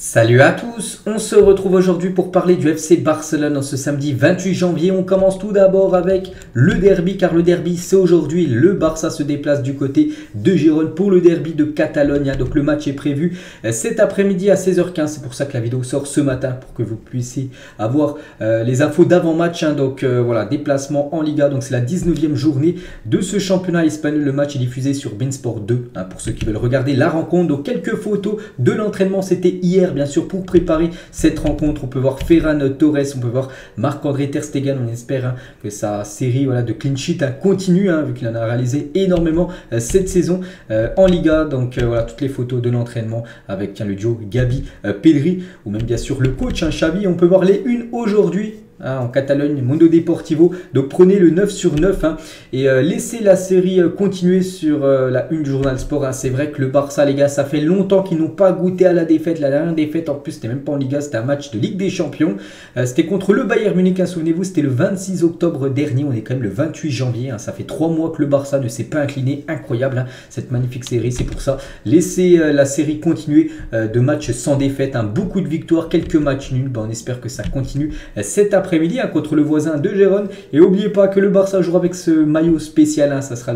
Salut à tous, on se retrouve aujourd'hui pour parler du FC Barcelone en ce samedi 28 janvier. On commence tout d'abord avec le derby, car le derby c'est aujourd'hui. Le Barça se déplace du côté de Gérone pour le derby de Catalogne. Donc le match est prévu cet après-midi à 16h15. C'est pour ça que la vidéo sort ce matin, pour que vous puissiez avoir les infos d'avant-match. Donc voilà, déplacement en Liga. Donc c'est la 19e journée de ce championnat espagnol. Le match est diffusé sur beIN Sport 2 pour ceux qui veulent regarder la rencontre. Donc quelques photos de l'entraînement, c'était hier. Bien sûr, pour préparer cette rencontre, on peut voir Ferran Torres, on peut voir Marc-André Ter Stegen. On espère que sa série de clean sheet continue, vu qu'il en a réalisé énormément cette saison en Liga. Donc voilà, toutes les photos de l'entraînement avec le duo Gavi-Pedri, ou même bien sûr le coach Xavi. On peut voir les unes aujourd'hui en Catalogne, Mundo Deportivo. Donc prenez le 9 sur 9 et laissez la série continuer sur la une du journal Sport. C'est vrai que le Barça, les gars, ça fait longtemps qu'ils n'ont pas goûté à la défaite. La dernière défaite, en plus, c'était même pas en Liga, c'était un match de Ligue des Champions. C'était contre le Bayern Munich, souvenez-vous, c'était le 26 octobre dernier. On est quand même le 28 janvier. Ça fait 3 mois que le Barça ne s'est pas incliné. Incroyable, cette magnifique série. C'est pour ça, laissez la série continuer de matchs sans défaite. Beaucoup de victoires, quelques matchs nuls. On espère que ça continue cet après-midi contre le voisin de Gérone. Et n'oubliez pas que le Barça jouera avec ce maillot spécial. Ça sera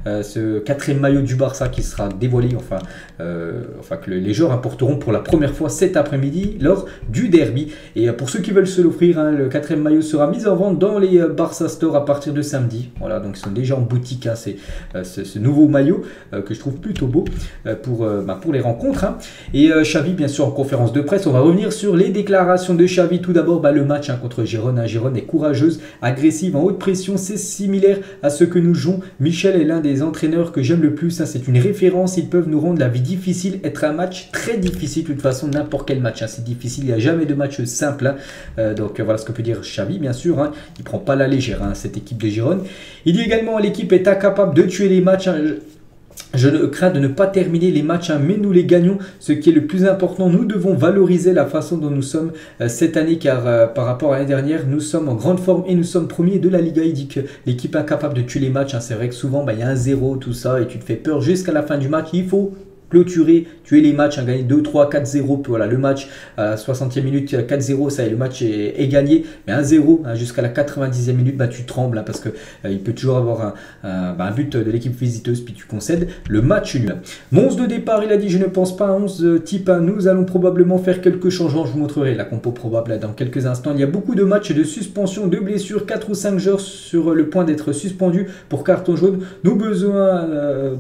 ce 4e maillot du Barça qui sera dévoilé, enfin que les joueurs porteront pour la première fois cet après-midi lors du derby. Et pour ceux qui veulent se l'offrir, le 4e maillot sera mis en vente dans les Barça Store à partir de samedi. Voilà, donc ils sont déjà en boutique. C'est ce nouveau maillot que je trouve plutôt beau pour les rencontres. Et Xavi, bien sûr, en conférence de presse, on va revenir sur les déclarations de Xavi. Tout d'abord, le match contre Gérone. Gérone est courageuse, agressive, en haute pression. C'est similaire à ce que nous jouons. Michel est l'un des entraîneurs que j'aime le plus. C'est une référence. Ils peuvent nous rendre la vie difficile. Être un match très difficile. De toute façon, n'importe quel match, c'est difficile. Il n'y a jamais de match simple. Donc voilà ce que peut dire Xavi, bien sûr. Il ne prend pas la légère, cette équipe de Gérone. Il dit également l'équipe est incapable de tuer les matchs. Je crains de ne pas terminer les matchs, mais nous les gagnons. Ce qui est le plus important, nous devons valoriser la façon dont nous sommes cette année, car par rapport à l'année dernière, nous sommes en grande forme et nous sommes premiers de la Liga. Il dit que l'équipe est incapable de tuer les matchs. C'est vrai que souvent, il y a un 0, tout ça, et tu te fais peur jusqu'à la fin du match. Il faut clôturer, tuer les matchs, gagner 2, 3, 4-0. Puis voilà, le match à 60e minute, 4-0, ça y est, le match est gagné. Mais 1-0 jusqu'à la 90e minute, tu trembles parce que il peut toujours avoir un but de l'équipe visiteuse, puis tu concèdes le match nul. Mon 11 de départ, il a dit je ne pense pas à 11 type. Nous allons probablement faire quelques changements. Je vous montrerai la compo probable dans quelques instants. Il y a beaucoup de matchs de suspension, de blessures, 4 ou 5 joueurs sur le point d'être suspendus pour carton jaune. Nous avons besoin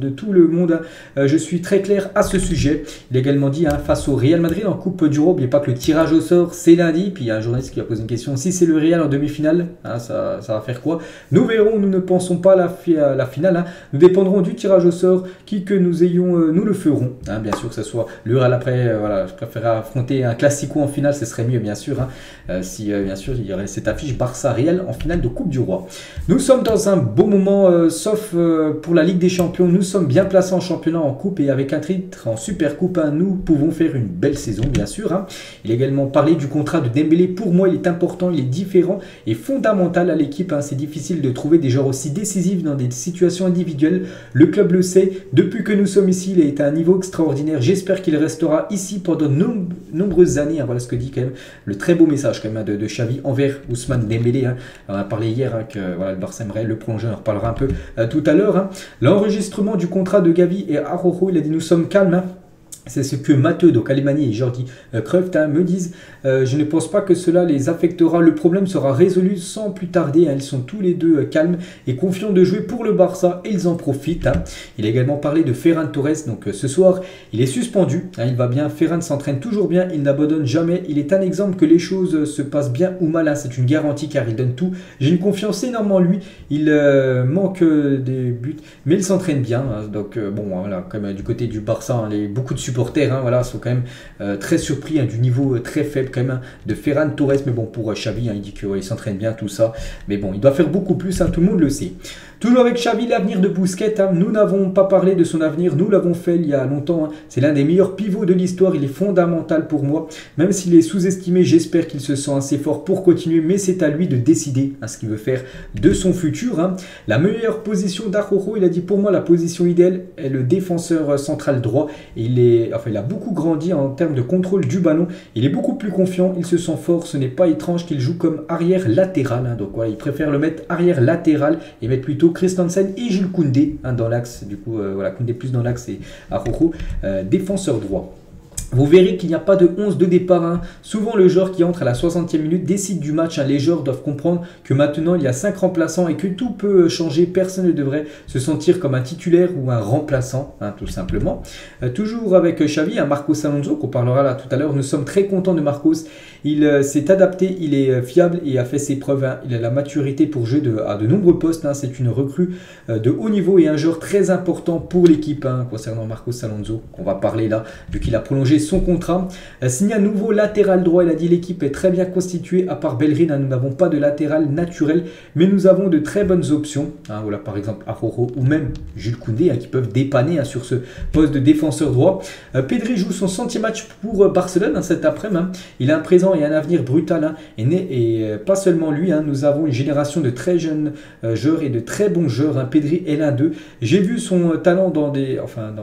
de tout le monde. Je suis très clair à ce sujet. Il a également dit face au Real Madrid en Coupe d'Europe, n'oubliez pas que le tirage au sort c'est lundi. Puis il y a un journaliste qui a posé une question, si c'est le Real en demi-finale, ça va faire quoi? Nous verrons, nous ne pensons pas à la finale. Nous dépendrons du tirage au sort, qui que nous ayons, nous le ferons. Bien sûr que ce soit le Real après, je préférerais affronter un Classico en finale, ce serait mieux bien sûr. Si bien sûr il y aurait cette affiche Barça-Real en finale de Coupe du Roi. Nous sommes dans un beau moment, sauf pour la Ligue des Champions. Nous sommes bien placés en championnat, en coupe et avec un en Super Coupe, nous pouvons faire une belle saison, bien sûr. Il a également parlé du contrat de Dembélé. Pour moi, il est important, il est différent et fondamental à l'équipe. C'est difficile de trouver des joueurs aussi décisifs dans des situations individuelles. Le club le sait. Depuis que nous sommes ici, il est à un niveau extraordinaire. J'espère qu'il restera ici pendant de nombreuses années. Voilà ce que dit quand même le très beau message quand même de Xavi envers Ousmane Dembélé. On a parlé hier que le Barça aimerait le prolonger. On en reparlera un peu tout à l'heure. L'enregistrement du contrat de Gavi et Araujo, il a dit nous sommes calmes. C'est ce que Matteo Calimani et Jordi Cruyff me disent. Je ne pense pas que cela les affectera. Le problème sera résolu sans plus tarder. Ils sont tous les deux calmes et confiants de jouer pour le Barça et ils en profitent. Il a également parlé de Ferran Torres. Donc ce soir, il est suspendu. Il va bien. Ferran s'entraîne toujours bien. Il n'abandonne jamais. Il est un exemple que les choses se passent bien ou mal. C'est une garantie car il donne tout. J'ai une confiance énorme en lui. Il manque des buts, mais il s'entraîne bien. Donc voilà, comme du côté du Barça, beaucoup de supporters sont quand même très surpris du niveau très faible quand même de Ferran Torres. Mais bon, pour Xavi, il dit qu'il s'entraîne bien, tout ça. Mais bon, il doit faire beaucoup plus, tout le monde le sait. Toujours avec Xavi, l'avenir de Busquets. Nous n'avons pas parlé de son avenir, nous l'avons fait il y a longtemps. C'est l'un des meilleurs pivots de l'histoire, il est fondamental pour moi. Même s'il est sous-estimé, j'espère qu'il se sent assez fort pour continuer. Mais c'est à lui de décider ce qu'il veut faire de son futur. La meilleure position d'Araujo, il a dit pour moi la position idéale est le défenseur central droit. Et il a beaucoup grandi en termes de contrôle du ballon. Il est beaucoup plus confiant, il se sent fort. Ce n'est pas étrange qu'il joue comme arrière latéral. Hein. Donc voilà, il préfère le mettre arrière latéral et mettre plutôt Christensen et Jules Koundé hein, dans l'axe. Du coup, voilà, Koundé plus dans l'axe et Araujo, défenseur droit. Vous verrez qu'il n'y a pas de 11 de départ. Hein. Souvent, le joueur qui entre à la 60e minute décide du match. Hein. Les joueurs doivent comprendre que maintenant, il y a 5 remplaçants et que tout peut changer. Personne ne devrait se sentir comme un titulaire ou un remplaçant, hein, tout simplement. Toujours avec Xavi, hein, Marcos Alonso, qu'on parlera là tout à l'heure. Nous sommes très contents de Marcos. Il s'est adapté, il est fiable et a fait ses preuves. Hein. Il a la maturité pour jouer à de nombreux postes. Hein. C'est une recrue de haut niveau et un joueur très important pour l'équipe hein, concernant Marcos Alonso, qu'on va parler là, vu qu'il a prolongé son contrat. Signé un nouveau latéral droit, il a dit l'équipe est très bien constituée, à part Bellerin, hein, nous n'avons pas de latéral naturel, mais nous avons de très bonnes options. Hein, voilà, par exemple Araujo ou même Jules Koundé hein, qui peuvent dépanner hein, sur ce poste de défenseur droit. Pedri joue son 100e match pour Barcelone hein, cet après-midi. Hein. Il a un présent et un avenir brutal. Hein, et pas seulement lui, hein, nous avons une génération de très jeunes joueurs et de très bons joueurs. Hein. Pedri est l'un d'eux. J'ai vu son talent dans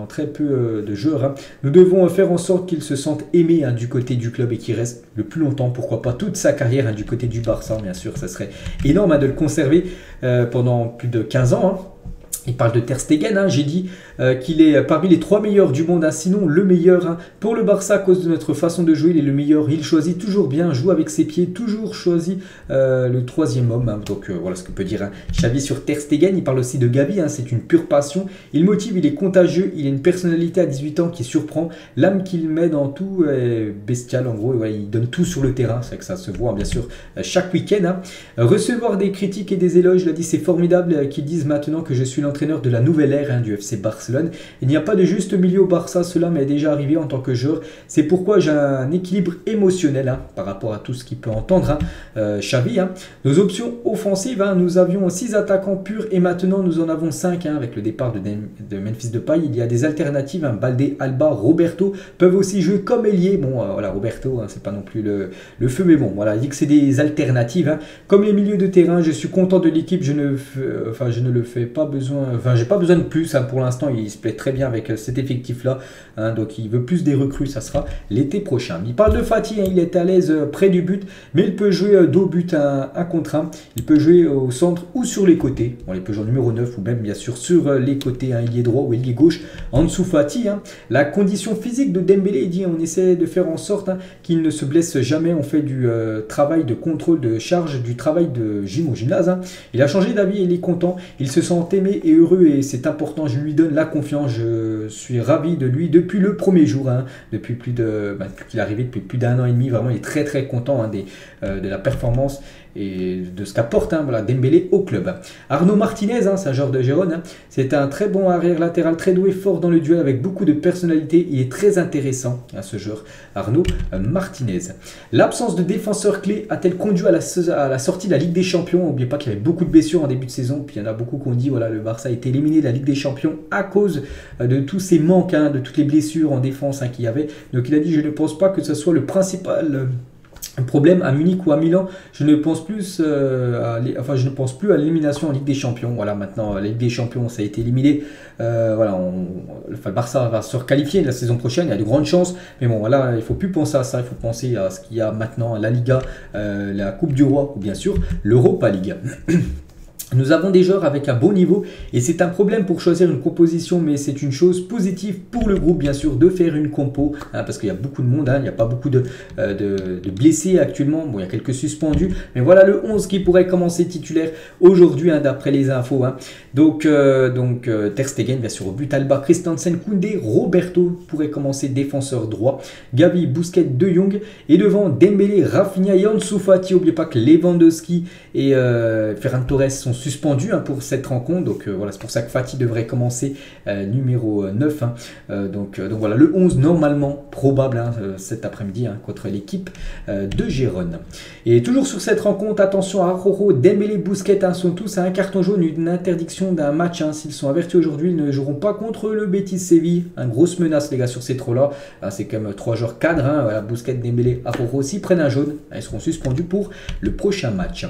très peu de joueurs. Hein. Nous devons faire en sorte qu'il se sente aimé hein, du côté du club et qu'il reste le plus longtemps, pourquoi pas toute sa carrière hein, du côté du Barça. Bien sûr, ça serait énorme hein, de le conserver pendant plus de 15 ans. Hein. Il parle de Ter Stegen, hein. J'ai dit qu'il est parmi les 3 meilleurs du monde, hein. Sinon le meilleur. Hein. Pour le Barça, à cause de notre façon de jouer, il est le meilleur. Il choisit toujours bien, joue avec ses pieds, toujours choisit le 3e homme. Hein. Donc voilà ce que peut dire hein, Xavi sur Ter Stegen. Il parle aussi de Gavi, hein. C'est une pure passion. Il motive, il est contagieux, il a une personnalité à 18 ans qui surprend. L'âme qu'il met dans tout est bestiale en gros. Ouais, il donne tout sur le terrain, c'est que ça se voit hein, bien sûr chaque week-end. Hein. Recevoir des critiques et des éloges, il a dit c'est formidable qu'ils disent maintenant que je suis l'entraîneur de la nouvelle ère hein, du FC Barcelone. Il n'y a pas de juste milieu au Barça, cela m'est déjà arrivé en tant que joueur. C'est pourquoi j'ai un équilibre émotionnel hein, par rapport à tout ce qu'il peut entendre hein, Xavi. Hein. Nos options offensives, hein, nous avions 6 attaquants purs et maintenant nous en avons 5 hein, avec le départ de Memphis Depay. Il y a des alternatives, hein, Baldé, Alba, Roberto peuvent aussi jouer comme ailier. Bon voilà, Roberto, hein, c'est pas non plus le feu, mais bon voilà, il dit que c'est des alternatives. Hein. Comme les milieux de terrain, je suis content de l'équipe, je ne le fais pas besoin. Enfin, j'ai pas besoin de plus hein, pour l'instant. Il se plaît très bien avec cet effectif-là. Hein, donc, il veut plus des recrues. Ça sera l'été prochain. Il parle de Fati. Hein, il est à l'aise près du but, mais il peut jouer dos but 1 contre 1. Il peut jouer au centre ou sur les côtés. Bon, il peut jouer en numéro 9 ou même bien sûr sur les côtés. Hein, ailier droit ou ailier gauche. En dessous Fati. Hein. La condition physique de Dembélé, il dit on essaie de faire en sorte hein, qu'il ne se blesse jamais. On fait du travail de contrôle de charge, du travail de gym au gymnase. Hein. Il a changé d'avis. Il est content. Il se sent aimé et heureux et c'est important, je lui donne la confiance, je suis ravi de lui depuis le premier jour, hein, depuis qu'il est arrivé, depuis plus d'1 an et demi, vraiment il est très très content hein, de la performance et de ce qu'apporte hein, voilà, Dembélé au club. Arnaud Martinez, hein, c'est un joueur de Gérone, hein, c'est un très bon arrière latéral, très doué, fort dans le duel avec beaucoup de personnalité, il est très intéressant hein, ce joueur, Arnaud Martinez. L'absence de défenseur clé a-t-elle conduit à la sortie de la Ligue des Champions? N'oubliez pas qu'il y avait beaucoup de blessures en début de saison, puis il y en a beaucoup qui ont dit voilà, le Barça a été éliminé de la Ligue des Champions à cause de tous ces manques, hein, de toutes les blessures en défense hein, qu'il y avait. Donc il a dit je ne pense pas que ce soit le principal problème à Munich ou à Milan. Je ne pense plus à l'élimination en Ligue des Champions. Voilà, maintenant la Ligue des Champions ça a été éliminé. Voilà, le Barça va se requalifier la saison prochaine. Il y a de grandes chances, mais bon voilà, il ne faut plus penser à ça. Il faut penser à ce qu'il y a maintenant, la Liga, la Coupe du Roi ou bien sûr l'Europa League. Nous avons des joueurs avec un bon niveau et c'est un problème pour choisir une composition, mais c'est une chose positive pour le groupe bien sûr de faire une compo hein, parce qu'il y a beaucoup de monde, hein, il n'y a pas beaucoup de blessés actuellement, bon il y a quelques suspendus, mais voilà le 11 qui pourrait commencer titulaire aujourd'hui hein, d'après les infos. Hein. Donc Ter Stegen bien sûr au but, Alba, Christensen, Koundé, Roberto pourrait commencer défenseur droit, Gavi, Busquets, De Jong et devant Dembélé, Rafinha et Ansu Fati. N'oubliez pas que Lewandowski et Ferran Torres sont suspendus hein, pour cette rencontre, donc voilà, c'est pour ça que Fati devrait commencer numéro 9 hein. Donc voilà le 11 normalement probable hein, cet après-midi hein, contre l'équipe de Gérone. Et toujours sur cette rencontre, attention à Araujo, Dembélé, Busquets hein, sont tous à un carton jaune, une interdiction d'un match hein. S'ils sont avertis aujourd'hui, ils ne joueront pas contre le Betis Séville. Une grosse menace les gars sur ces trous là hein, c'est quand même 3 joueurs cadres hein, voilà, Busquets, Dembélé, Araujo, s'ils prennent un jaune, ils seront suspendus pour le prochain match.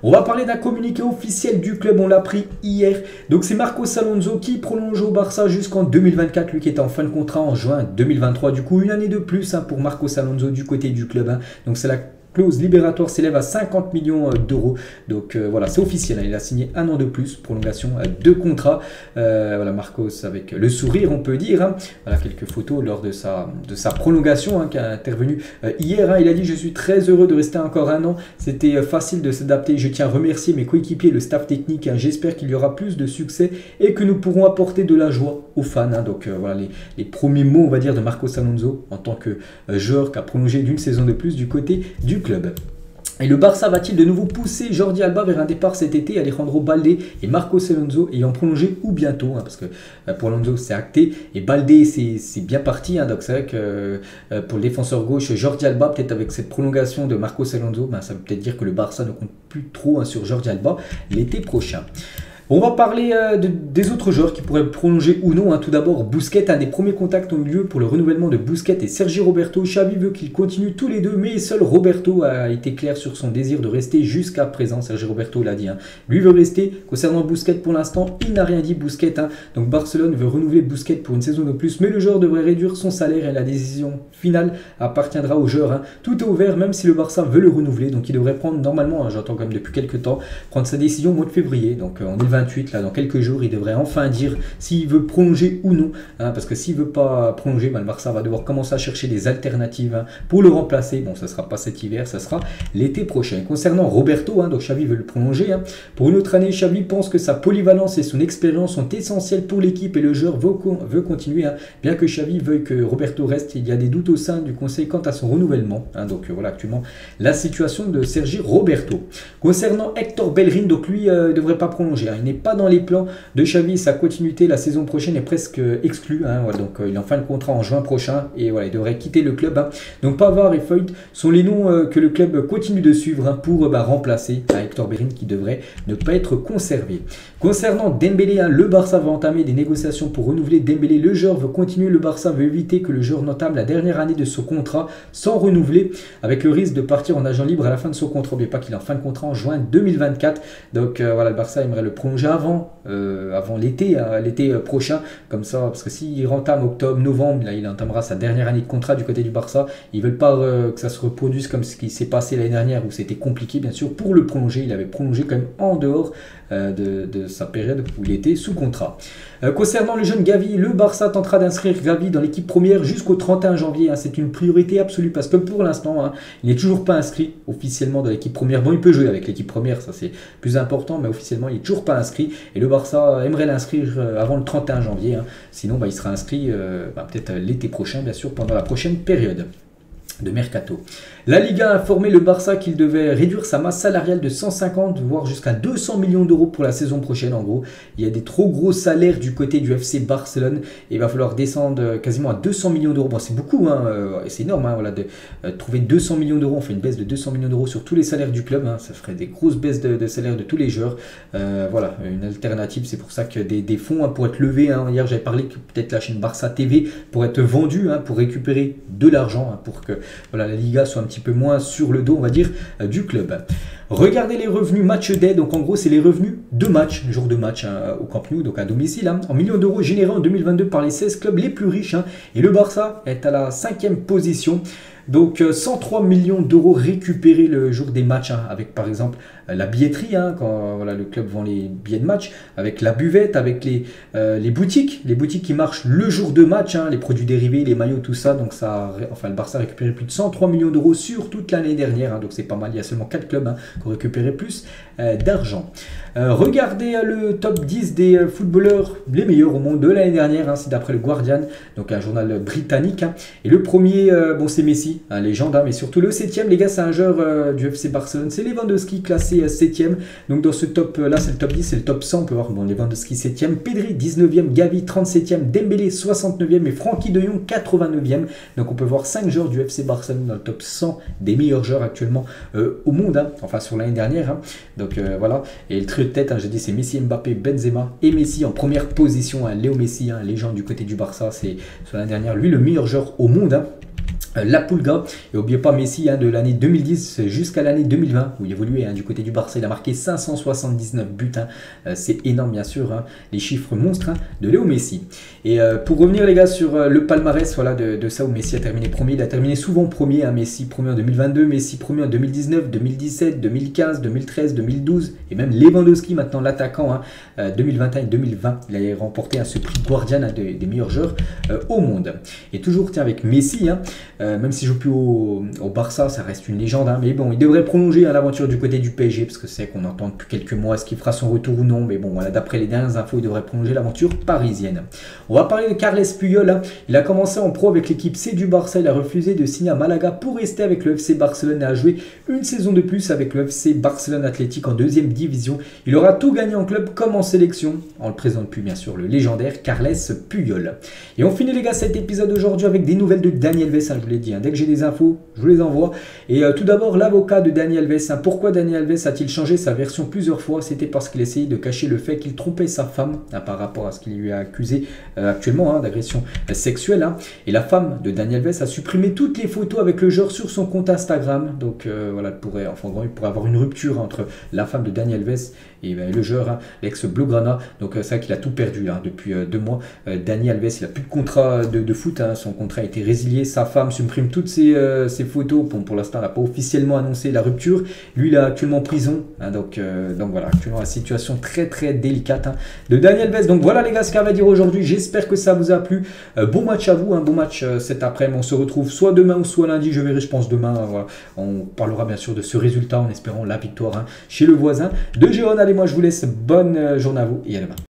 On va parler d'un communiqué officiel officiel du club, on l'a pris hier. Donc c'est Marcos Alonso qui prolonge au Barça jusqu'en 2024, lui qui était en fin de contrat en juin 2023. Du coup, une année de plus pour Marcos Alonso du côté du club. Donc c'est la clause libératoire s'élève à 50 millions d'euros. Donc voilà, c'est officiel. Il a signé un an de plus, prolongation de contrat. Voilà, Marcos avec le sourire, on peut dire. Voilà, quelques photos lors de sa prolongation qui a intervenu hier. Il a dit: je suis très heureux de rester encore un an. C'était facile de s'adapter. Je tiens à remercier mes coéquipiers, le staff technique. J'espère qu'il y aura plus de succès et que nous pourrons apporter de la joie aux fans. Donc voilà les premiers mots, on va dire, de Marcos Alonso en tant que joueur qui a prolongé d'une saison de plus du côté du club. Et le Barça va-t-il de nouveau pousser Jordi Alba vers un départ cet été? Alejandro Balde et Marcos Alonso ayant prolongé ou bientôt, parce que pour Alonso c'est acté et Balde c'est bien parti. Donc c'est vrai que pour le défenseur gauche Jordi Alba, peut-être avec cette prolongation de Marcos Alonso, ça veut peut-être dire que le Barça ne compte plus trop sur Jordi Alba l'été prochain. On va parler des autres joueurs qui pourraient prolonger ou non. Tout d'abord, Busquets. Un des premiers contacts ont eu lieu pour le renouvellement de Busquets et Sergi Roberto. Xavi veut qu'ils continuent tous les deux, mais seul Roberto a été clair sur son désir de rester jusqu'à présent. Sergi Roberto l'a dit. Lui veut rester. Concernant Busquets, pour l'instant, il n'a rien dit, Busquets. Donc Barcelone veut renouveler Busquets pour une saison de plus, mais le joueur devrait réduire son salaire et la décision finale appartiendra au joueur. Tout est ouvert, même si le Barça veut le renouveler. Donc il devrait prendre, normalement, j'entends quand même depuis quelques temps, prendre sa décision au mois de février. Donc en 2028, là, dans quelques jours, il devrait enfin dire s'il veut prolonger ou non. Parce que s'il ne veut pas prolonger, le Barça va devoir commencer à chercher des alternatives pour le remplacer. Bon, ça ne sera pas cet hiver, ça sera l'été prochain. Concernant Roberto, donc Xavi veut le prolonger. Pour une autre année, Xavi pense que sa polyvalence et son expérience sont essentielles pour l'équipe et le joueur veut continuer. Bien que Xavi veuille que Roberto reste, il y a des doutes au sein du conseil quant à son renouvellement. Donc voilà actuellement la situation de Sergi Roberto. Concernant Hector Bellerin, donc lui ne devrait pas prolonger. Il n'est pas dans les plans de Xavi. Sa continuité la saison prochaine est presque exclue. Donc il est en fin de contrat en juin prochain et voilà, il devrait quitter le club. Donc Pavard et Foyt sont les noms que le club continue de suivre pour remplacer Hector Bellerin qui devrait ne pas être conservé. Concernant Dembélé, le Barça va entamer des négociations pour renouveler Dembélé. Le joueur veut continuer. Le Barça veut éviter que le joueur n'entame la dernière année de son contrat sans renouveler, avec le risque de partir en agent libre à la fin de son contrat. N'oubliez pas qu'il est en fin de contrat en juin 2024. Donc voilà, le Barça aimerait le prolonger avant l'été prochain, comme ça, parce que s'il entame octobre, novembre, là il entamera sa dernière année de contrat du côté du Barça. Ils veulent pas que ça se reproduise comme ce qui s'est passé l'année dernière où c'était compliqué bien sûr pour le prolonger. Il avait prolongé quand même en dehors de sa période où il était sous contrat. Concernant le jeune Gavi, le Barça tentera d'inscrire Gavi dans l'équipe première jusqu'au 31 janvier. C'est une priorité absolue parce que pour l'instant, il n'est toujours pas inscrit officiellement dans l'équipe première. Bon, il peut jouer avec l'équipe première, ça c'est plus important, mais officiellement il n'est toujours pas inscrit et le Barça aimerait l'inscrire avant le 31 janvier. Sinon, il sera inscrit peut-être l'été prochain, bien sûr, pendant la prochaine période de mercato. La Liga a informé le Barça qu'il devait réduire sa masse salariale de 150 voire jusqu'à 200 millions d'euros pour la saison prochaine. En gros, il y a des trop gros salaires du côté du FC Barcelone et il va falloir descendre quasiment à 200 millions d'euros. Bon, c'est beaucoup, c'est énorme, voilà, de trouver 200 millions d'euros. On fait une baisse de 200 millions d'euros sur tous les salaires du club. Ça ferait des grosses baisses de salaire de tous les joueurs. Voilà, une alternative. C'est pour ça que des fonds pourraient être levés. Hier, j'avais parlé que peut-être la chaîne Barça TV pourrait être vendue pour récupérer de l'argent pour que voilà, la Liga soit un petit peu moins sur le dos, on va dire, du club. Regardez les revenus match day, donc en gros c'est les revenus de match, jour de match au Camp Nou, donc à domicile, en millions d'euros générés en 2022 par les 16 clubs les plus riches. Et le Barça est à la 5e position. Donc 103 millions d'euros récupérés le jour des matchs, avec par exemple la billetterie, quand voilà, le club vend les billets de match, avec la buvette, avec les boutiques qui marchent le jour de match, les produits dérivés, les maillots, tout ça. Donc ça, le Barça a récupéré plus de 103 millions d'euros sur toute l'année dernière, donc c'est pas mal. Il y a seulement 4 clubs qui ont récupéré plus d'argent. Regardez le top 10 des footballeurs les meilleurs au monde de l'année dernière, c'est d'après le Guardian, donc un journal britannique. Et le premier, c'est Messi, légende, mais surtout le 7e, les gars, c'est un joueur du FC Barcelone, c'est Lewandowski, classé 7e. Donc dans ce top là, c'est le top 10, c'est le top 100, on peut voir Lewandowski 7e, Pedri 19e, Gavi 37e, Dembélé 69e et Frenkie de Jong 89e. Donc on peut voir 5 joueurs du FC Barcelone dans le top 100 des meilleurs joueurs actuellement au monde, enfin sur l'année dernière. Donc voilà, et le trio de tête, j'ai dit, c'est Messi, Mbappé, Benzema et Messi en première position. Léo Messi, légende du côté du Barça, c'est sur l'année dernière lui le meilleur joueur au monde. La Pulga, et n'oubliez pas Messi de l'année 2010 jusqu'à l'année 2020 où il évoluait du côté du Barça, il a marqué 579 buts, c'est énorme bien sûr, les chiffres monstres de Léo Messi. Et pour revenir les gars sur le palmarès voilà, de ça où Messi a terminé premier, il a terminé souvent premier, Messi premier en 2022, Messi premier en 2019, 2017, 2015, 2013, 2012 et même Lewandowski maintenant l'attaquant 2021 et 2020, il a remporté ce prix Guardian des meilleurs joueurs au monde. Et toujours tiens avec Messi, même s'il joue plus au Barça, ça reste une légende. Mais bon, il devrait prolonger l'aventure du côté du PSG, parce que c'est qu'on entend depuis quelques mois est-ce qu'il fera son retour ou non. Mais bon, voilà, d'après les dernières infos, il devrait prolonger l'aventure parisienne. On va parler de Carles Puyol. Il a commencé en pro avec l'équipe C du Barça. Il a refusé de signer à Malaga pour rester avec le FC Barcelone et a joué une saison de plus avec le FC Barcelone Athletic en deuxième division. Il aura tout gagné en club comme en sélection. On le présente plus bien sûr, le légendaire Carles Puyol. Et on finit les gars cet épisode aujourd'hui avec des nouvelles de Dani Alves. Je vous l'ai dit, dès que j'ai des infos, je vous les envoie. Et tout d'abord, l'avocat de Dani Alves. Pourquoi Dani Alves a-t-il changé sa version plusieurs fois? C'était parce qu'il essayait de cacher le fait qu'il trompait sa femme par rapport à ce qu'il lui a accusé actuellement d'agression sexuelle. Et la femme de Dani Alves a supprimé toutes les photos avec le joueur sur son compte Instagram. Donc voilà, il pourrait avoir une rupture entre la femme de Dani Alves et le joueur, l'ex-Blaugrana. Donc c'est vrai qu'il a tout perdu depuis 2 mois. Dani Alves, il n'a plus de contrat de foot. Son contrat a été résilié. Sa femme supprime toutes ses photos. Bon, pour l'instant, elle n'a pas officiellement annoncé la rupture. Lui, il est actuellement en prison. Donc voilà, actuellement la situation très très délicate de Dani Alves. Donc voilà les gars ce qu'on va dire aujourd'hui. J'espère que ça vous a plu. Bon match à vous, bon match cet après-midi. On se retrouve soit demain ou soit lundi. Je verrai, je pense demain. Voilà. On parlera bien sûr de ce résultat en espérant la victoire chez le voisin de Gérone. Allez, moi je vous laisse. Bonne journée à vous et à demain.